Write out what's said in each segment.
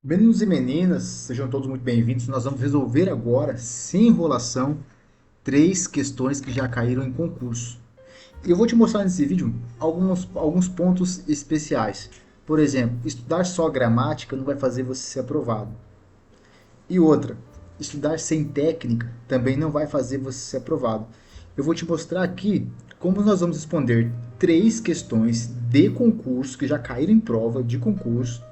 Meninos e meninas, sejam todos muito bem-vindos. Nós vamos resolver agora, sem enrolação, três questões que já caíram em concurso. E eu vou te mostrar nesse vídeo alguns pontos especiais. Por exemplo, estudar só gramática não vai fazer você ser aprovado. E outra, estudar sem técnica também não vai fazer você ser aprovado. Eu vou te mostrar aqui como nós vamos responder três questões de concurso que já caíram em prova de concurso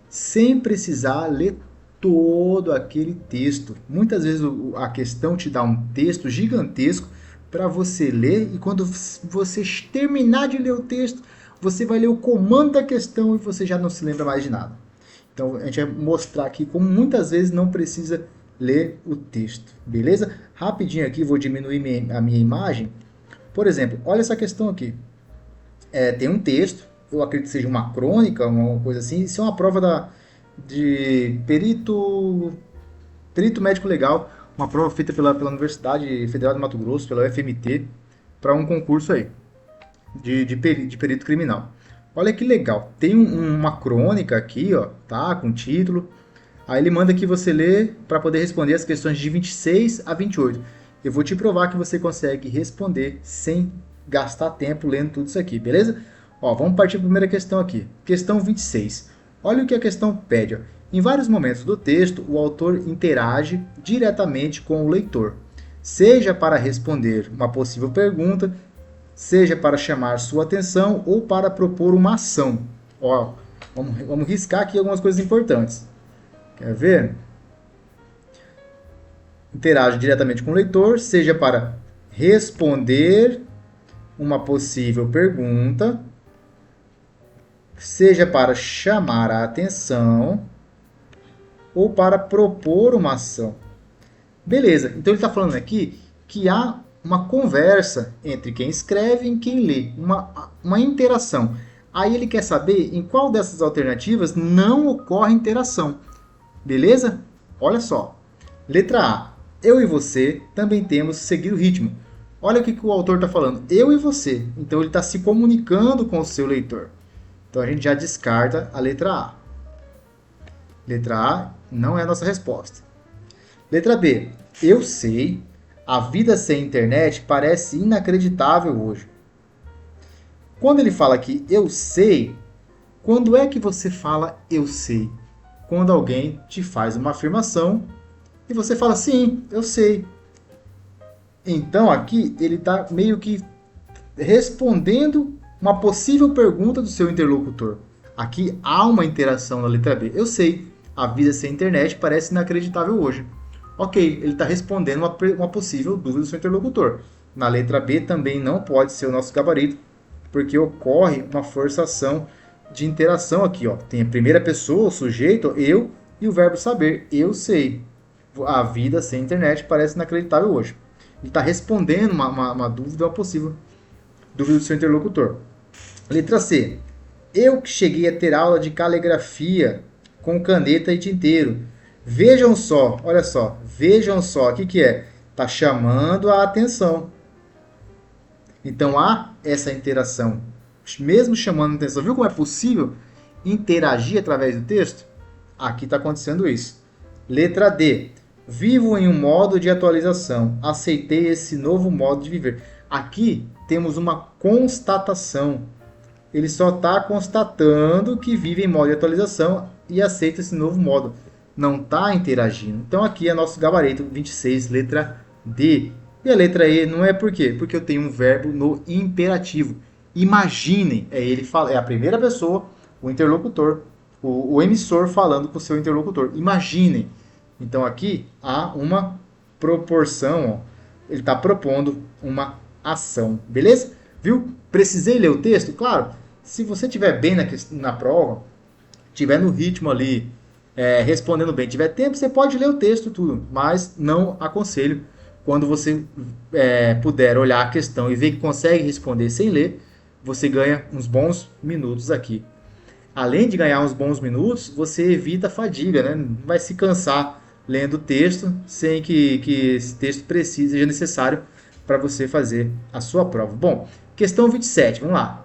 sem precisar ler todo aquele texto. Muitas vezes a questão te dá um texto gigantesco para você ler e quando você terminar de ler o texto, você vai ler o comando da questão e você já não se lembra mais de nada. Então a gente vai mostrar aqui como muitas vezes não precisa ler o texto, beleza? Rapidinho aqui, vou diminuir a minha imagem. Por exemplo, olha essa questão aqui. Tem um texto, eu acredito que seja uma crônica, uma coisa assim. Isso é uma prova de perito médico legal, uma prova feita pela Universidade Federal de Mato Grosso, pela UFMT, para um concurso aí de perito criminal. Olha que legal, tem uma crônica aqui, ó, tá, com título. Aí ele manda que você lê para poder responder as questões de 26 a 28. Eu vou te provar que você consegue responder sem gastar tempo lendo tudo isso aqui, beleza? Ó, vamos partir para a primeira questão aqui. Questão 26. Olha o que a questão pede. Ó. Em vários momentos do texto, o autor interage diretamente com o leitor, seja para responder uma possível pergunta, seja para chamar sua atenção ou para propor uma ação. Ó, vamos riscar aqui algumas coisas importantes. Quer ver? Interage diretamente com o leitor, seja para responder uma possível pergunta, seja para chamar a atenção ou para propor uma ação. Beleza, então ele está falando aqui que há uma conversa entre quem escreve e quem lê, uma interação. Aí ele quer saber em qual dessas alternativas não ocorre interação. Beleza? Olha só. Letra A. Eu e você também temos que seguir o ritmo. Olha o que o autor está falando. Eu e você. Então ele está se comunicando com o seu leitor. Então a gente já descarta a letra A. Letra A não é a nossa resposta. Letra B. Eu sei. A vida sem internet parece inacreditável hoje. Quando ele fala aqui eu sei, quando é que você fala eu sei? Quando alguém te faz uma afirmação e você fala sim, eu sei. Então aqui ele está meio que respondendo uma possível pergunta do seu interlocutor. Aqui há uma interação na letra B. Eu sei, a vida sem internet parece inacreditável hoje. Ok, ele está respondendo uma possível dúvida do seu interlocutor. Na letra B também não pode ser o nosso gabarito, porque ocorre uma forçação de interação aqui. Ó. Tem a primeira pessoa, o sujeito, eu, e o verbo saber. Eu sei. A vida sem internet parece inacreditável hoje. Ele está respondendo uma dúvida, uma possível dúvida do seu interlocutor. Letra C. Eu que cheguei a ter aula de caligrafia com caneta e tinteiro. Vejam só, olha só, vejam só, o que é? Está chamando a atenção. Então há essa interação, mesmo chamando a atenção. Viu como é possível interagir através do texto? Aqui está acontecendo isso. Letra D. Vivo em um modo de atualização. Aceitei esse novo modo de viver. Aqui temos uma constatação. Ele só está constatando que vive em modo de atualização e aceita esse novo modo. Não está interagindo. Então aqui é nosso gabarito 26, letra D. E a letra E não é por quê? Porque eu tenho um verbo no imperativo. Imaginem, é a primeira pessoa, o interlocutor, o emissor falando com o seu interlocutor. Imaginem. Então aqui há uma proporção, ó. Ele está propondo uma ação, beleza? Viu? Precisei ler o texto? Claro, se você estiver bem na prova, estiver no ritmo ali, respondendo bem, tiver tempo, você pode ler o texto tudo, mas não aconselho. Quando você puder olhar a questão e ver que consegue responder sem ler, você ganha uns bons minutos aqui. Além de ganhar uns bons minutos, você evita a fadiga, né? Não vai se cansar lendo o texto sem que esse texto seja necessário para você fazer a sua prova. Bom, questão 27, vamos lá.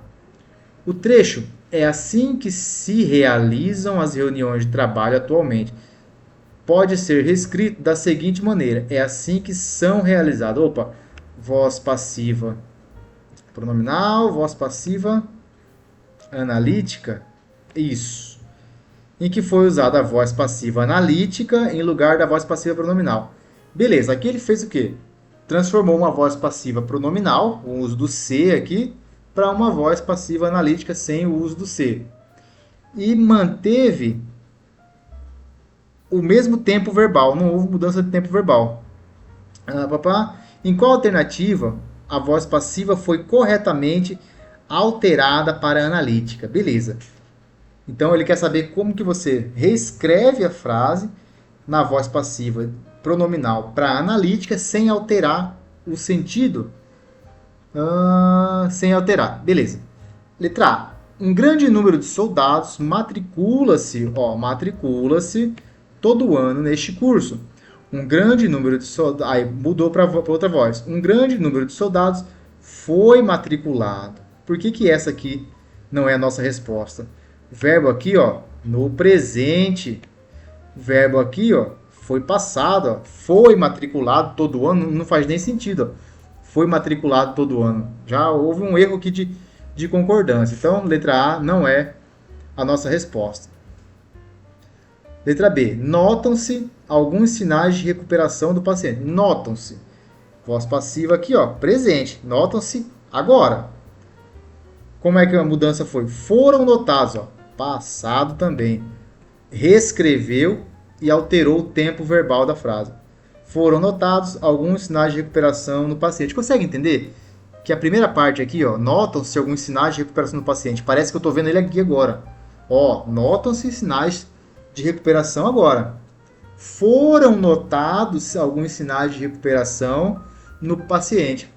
O trecho É assim que se realizam as reuniões de trabalho atualmente. Pode ser reescrito da seguinte maneira: é assim que são realizadas. Opa, voz passiva pronominal, voz passiva analítica. Isso. Em que foi usada a voz passiva analítica em lugar da voz passiva pronominal. Beleza, aqui ele fez o quê? Transformou uma voz passiva pronominal, o uso do se aqui, para uma voz passiva analítica sem o uso do se. E manteve o mesmo tempo verbal, não houve mudança de tempo verbal. Em qual alternativa a voz passiva foi corretamente alterada para a analítica? Beleza. Então ele quer saber como que você reescreve a frase na voz passiva pronominal para a analítica sem alterar o sentido. Sem alterar. Beleza. Letra A. Um grande número de soldados matricula-se todo ano neste curso. Um grande número de soldados... Aí mudou para outra voz. Um grande número de soldados foi matriculado. Por que essa aqui não é a nossa resposta? O verbo aqui, no presente. O verbo aqui, foi passado, foi matriculado todo ano. Não faz nem sentido, Foi matriculado todo ano. Já houve um erro aqui de concordância. Então, letra A não é a nossa resposta. Letra B. Notam-se alguns sinais de recuperação do paciente. Notam-se. Voz passiva aqui, presente. Notam-se agora. Como é que a mudança foi? Foram notados, passado também. Reescreveu e alterou o tempo verbal da frase. Foram notados alguns sinais de recuperação no paciente. Consegue entender? Que a primeira parte aqui, notam-se alguns sinais de recuperação no paciente. Parece que eu estou vendo ele aqui agora. Notam-se sinais de recuperação agora. Foram notados alguns sinais de recuperação no paciente.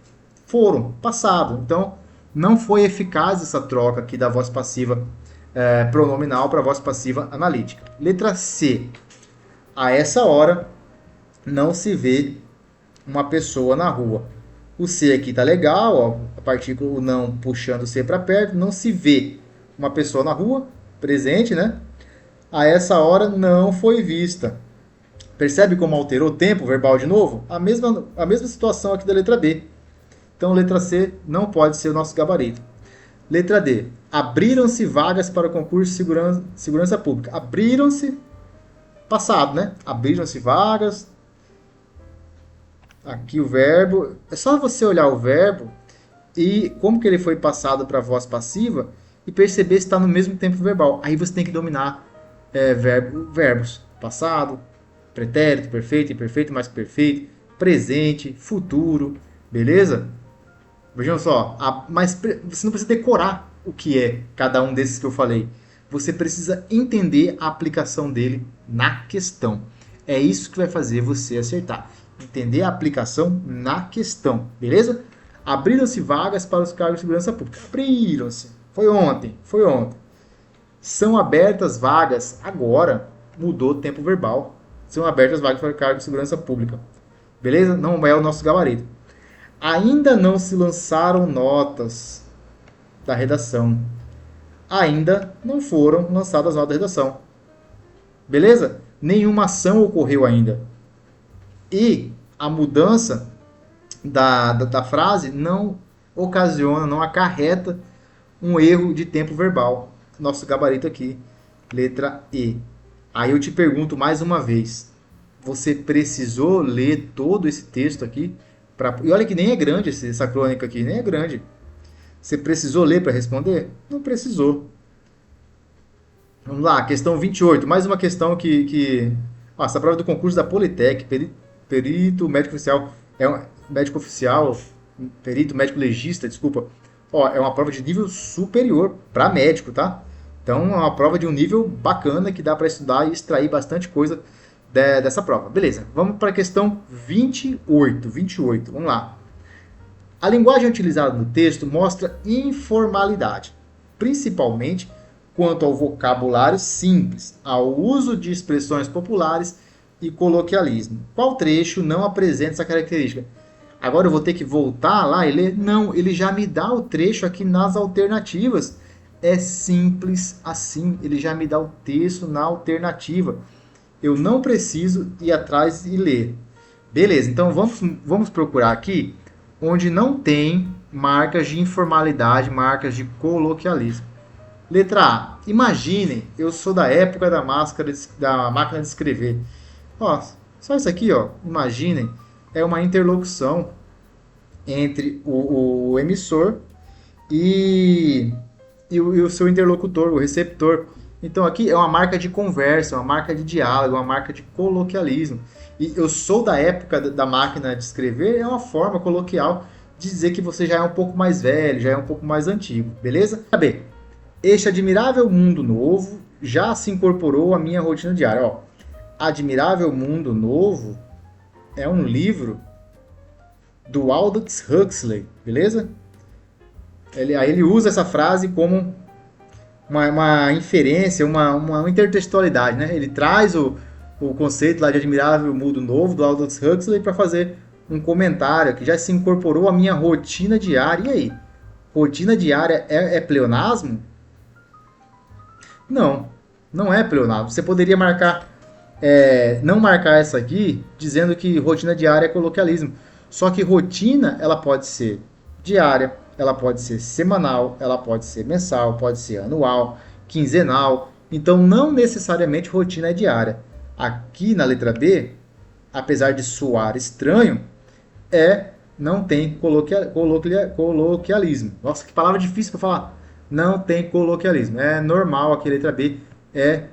Foram, passado. Então, não foi eficaz essa troca aqui da voz passiva pronominal para a voz passiva analítica. Letra C. A essa hora, não se vê uma pessoa na rua. O C aqui tá legal, a partícula o não puxando o C para perto, não se vê uma pessoa na rua, presente, né? A essa hora não foi vista. Percebe como alterou o tempo verbal de novo? A mesma situação aqui da letra B. Então, letra C não pode ser o nosso gabarito. Letra D. Abriram-se vagas para o concurso de segurança pública. Abriram-se, passado, né? Abriram-se vagas. Aqui o verbo. É só você olhar o verbo e como que ele foi passado para a voz passiva e perceber se está no mesmo tempo verbal. Aí você tem que dominar verbos. Passado, pretérito, perfeito, imperfeito, mais que perfeito, presente, futuro. Beleza? Vejam só, mas você não precisa decorar o que é cada um desses que eu falei. Você precisa entender a aplicação dele na questão. É isso que vai fazer você acertar. Entender a aplicação na questão, beleza? Abriram-se vagas para os cargos de segurança pública. Abriram-se. Foi ontem. São abertas vagas agora. Mudou o tempo verbal. São abertas vagas para o cargo de segurança pública. Beleza? Não é o nosso gabarito. Ainda não se lançaram notas da redação. Ainda não foram lançadas notas da redação. Beleza? Nenhuma ação ocorreu ainda. E a mudança da frase não ocasiona, não acarreta um erro de tempo verbal. Nosso gabarito aqui, letra E. Aí eu te pergunto mais uma vez. Você precisou ler todo esse texto aqui? E olha que nem é grande essa crônica aqui, nem é grande. Você precisou ler para responder? Não precisou. Vamos lá, questão 28. Mais uma questão essa prova do concurso da Politec, perito médico oficial, perito médico legista, desculpa. É uma prova de nível superior para médico, tá? Então é uma prova de um nível bacana que dá para estudar e extrair bastante coisa dessa prova. Beleza, vamos para a questão 28. Vamos lá. A linguagem utilizada no texto mostra informalidade, principalmente quanto ao vocabulário simples, ao uso de expressões populares e coloquialismo. Qual trecho não apresenta essa característica? Agora eu vou ter que voltar lá e ler? Não, ele já me dá o trecho aqui nas alternativas. É simples assim, ele já me dá o texto na alternativa. Eu não preciso ir atrás e ler. Beleza, então vamos procurar aqui onde não tem marcas de informalidade, marcas de coloquialismo. Letra A. Imaginem, eu sou da época da máquina de escrever. Ó, só isso aqui, ó. Imaginem, é uma interlocução entre o emissor e o seu interlocutor, o receptor. Então aqui é uma marca de conversa, uma marca de diálogo, uma marca de coloquialismo. E eu sou da época da máquina de escrever, é uma forma coloquial de dizer que você já é um pouco mais velho, já é um pouco mais antigo, beleza? B. Este admirável mundo novo já se incorporou à minha rotina diária. Ó, Admirável Mundo Novo é um livro do Aldous Huxley, beleza? Aí ele usa essa frase como uma inferência, uma intertextualidade, né? Ele traz o conceito lá de Admirável Mundo Novo do Aldous Huxley para fazer um comentário que já se incorporou à minha rotina diária. E aí? Rotina diária é pleonasmo? Não, não é pleonasmo. Você poderia não marcar essa aqui dizendo que rotina diária é coloquialismo. Só que rotina, ela pode ser diária, ela pode ser semanal, ela pode ser mensal, pode ser anual, quinzenal. Então, não necessariamente rotina é diária. Aqui na letra B, apesar de soar estranho, não tem coloquialismo. Nossa, que palavra difícil para falar. Não tem coloquialismo. É normal aqui, letra B é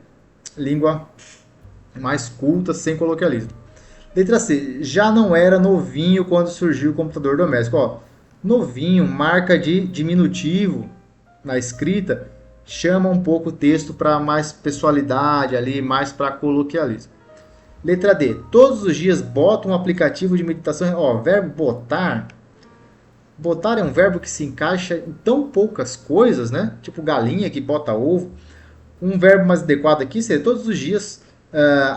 língua mais culta, sem coloquialismo. Letra C. Já não era novinho quando surgiu o computador doméstico. Ó, novinho, marca de diminutivo na escrita, chama um pouco o texto para mais pessoalidade ali, mais para coloquialismo. Letra D. Todos os dias bota um aplicativo de meditação. Ó, verbo botar. Botar é um verbo que se encaixa em tão poucas coisas, né? Tipo galinha que bota ovo. Um verbo mais adequado aqui seria todos os dias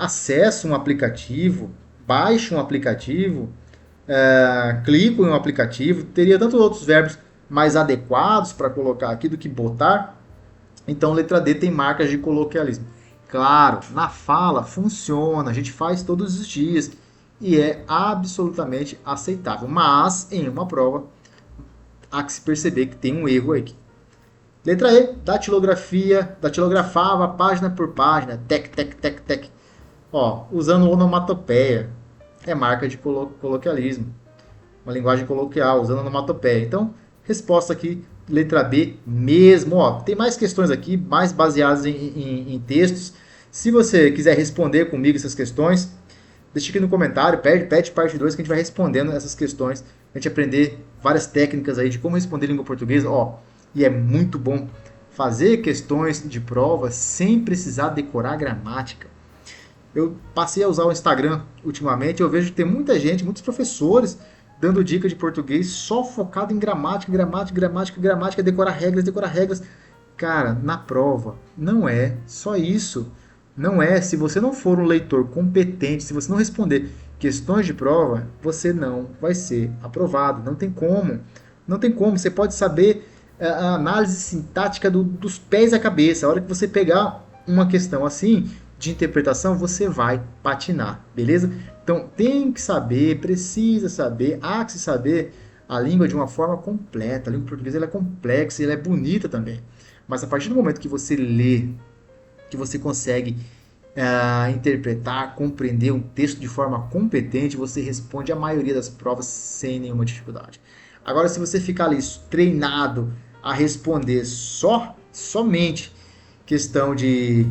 acessa um aplicativo, baixa um aplicativo, clico em um aplicativo. Teria tantos outros verbos mais adequados para colocar aqui do que botar. Então, letra D tem marcas de coloquialismo. Claro, na fala funciona, a gente faz todos os dias e é absolutamente aceitável. Mas, em uma prova, há que se perceber que tem um erro aqui. Letra E, datilografia, datilografava página por página, tec, tec, tec, tec. Ó, usando onomatopeia, é marca de coloquialismo. Uma linguagem coloquial, usando onomatopeia. Então, resposta aqui, letra B mesmo. Ó, tem mais questões aqui, mais baseadas em textos. Se você quiser responder comigo essas questões, deixa aqui no comentário, pede parte 2 que a gente vai respondendo essas questões. A gente aprender várias técnicas aí de como responder língua portuguesa. Ó, e é muito bom fazer questões de prova sem precisar decorar gramática. Eu passei a usar o Instagram ultimamente, eu vejo que tem muita gente, muitos professores dando dica de português só focado em gramática, decorar regras. Cara, na prova não é só isso. Não é, se você não for um leitor competente, se você não responder questões de prova, você não vai ser aprovado. Não tem como. Não tem como. Você pode saber a análise sintática dos pés à cabeça. A hora que você pegar uma questão assim, de interpretação, você vai patinar, beleza? Então, tem que saber, precisa saber, há que se saber a língua de uma forma completa. A língua portuguesa ela é complexa e ela é bonita também. Mas a partir do momento que você lê, que você consegue interpretar, compreender um texto de forma competente, você responde a maioria das provas sem nenhuma dificuldade. Agora, se você ficar ali treinado a responder somente questão de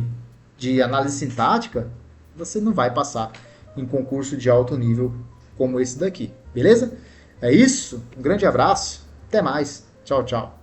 análise sintática, você não vai passar em concurso de alto nível como esse daqui, beleza? É isso, um grande abraço, até mais, tchau, tchau.